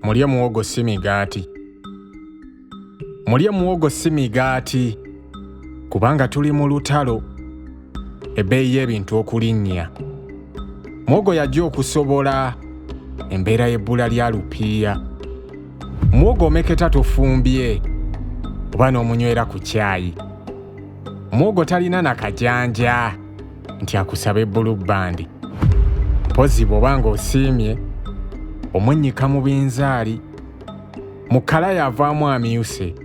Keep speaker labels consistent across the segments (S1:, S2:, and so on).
S1: Mulye muwogo si migaati. Mulye muwogo si migaati. Kubanga tuli mu lutalo. Ebbeeyi y'ebintu okulinnya. Muwogo yajja okusobola embeera y'ebbula lya lupiiya. Muwogo omeketa tofumbye oba n'omunywera ku caayi. Muwogo talina na kajanja nti akusaba ebbulubbandi. Mpozi bw'oba ng'osiimye omwennyika mu binzaali, mu kkala yavaamu amyuse.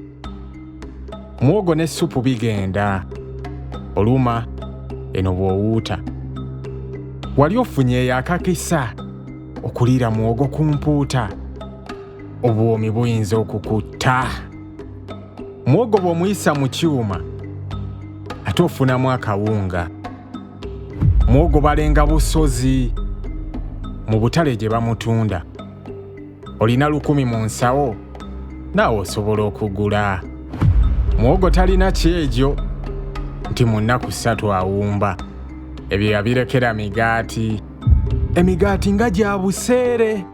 S1: Muwogo ne ssupu bigenda, oluma eno bw'owuuta. Wali ofunye akakisa okuliira muwogo ku mpuuta, obwomi buyinza okukutta. Muwogo bw'omuyisa mu kyuma ate ofunamu akawunga. Muwogo balenga busozi mu butale gye bamutunda. Olina 10 mu nsawo naawe osobola okugula. Muwogo talina kyegyo nti mu nnaku 3 awumba. Ebyo yabirekera migaati. Emigaati nga gya buseere.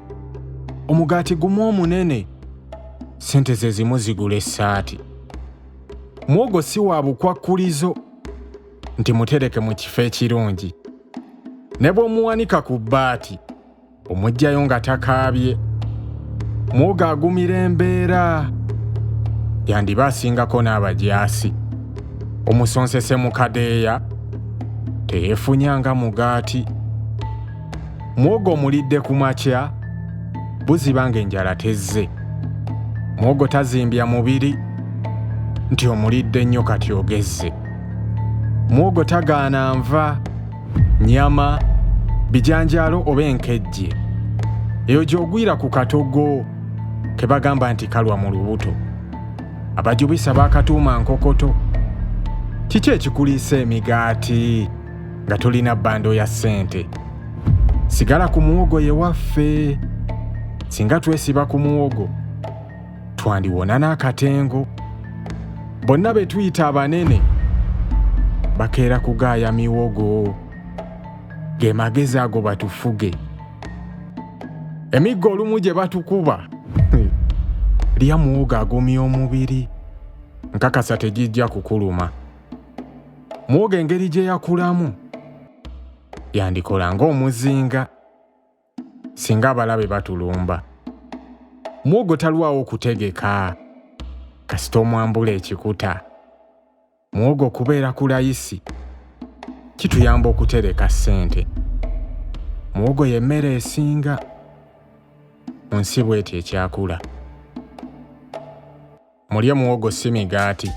S1: Omugaati gumu omunene sente ze zimu zigula essaati. Muwogo si wa bukwakkulizo nti mutereke mu kifo ekirungi. Ne bw'omuwanika ku bbaati omugyayo nga takaabye. Muwogo agumira embeera. Yandiba asingako n'abajaasi. Omusonsese mu kadeeya teyeefunyanga mugaati. Muwogo omulidde ku makya buziba ng'enjala tezze. Muwogo tazimbya mubiri nti omulidde nnyo kati ogezze. Muwogo tagaana nva, nnyama, bijanjaalo oba enkejje. Eyo gy'ogwira ku katogo ke bagamba nti kalwa mu lubuto. Abajubisa baakatuuma nkokoto. Kiki ekikuliisa emigaati nga tolina bbando ya ssente? Sigala ku muwogo ye waffe. Singa twesiba ku muwogo twandiwona n'akatengo. Bonna be tuyita abanene bakeera kugaaya miwogo. Ge magezi ago batufuge. Emiggo olumu gye batukuba lya muwogo agumya omubiri. Nkakasa tegijja kukuluma. Muwogo engeri gye yakulamu yandikola ng'omuzinga singa abalabe batulumba. Muwogo talwawo okutegeka kasita omwambula ekikuta. Muwogo kubeera ku layisi kituyamba okutereka ssente. Muwogo y'emmere esinga mu nsi bw'eti ekyakula. Mulye muwogo si migaati.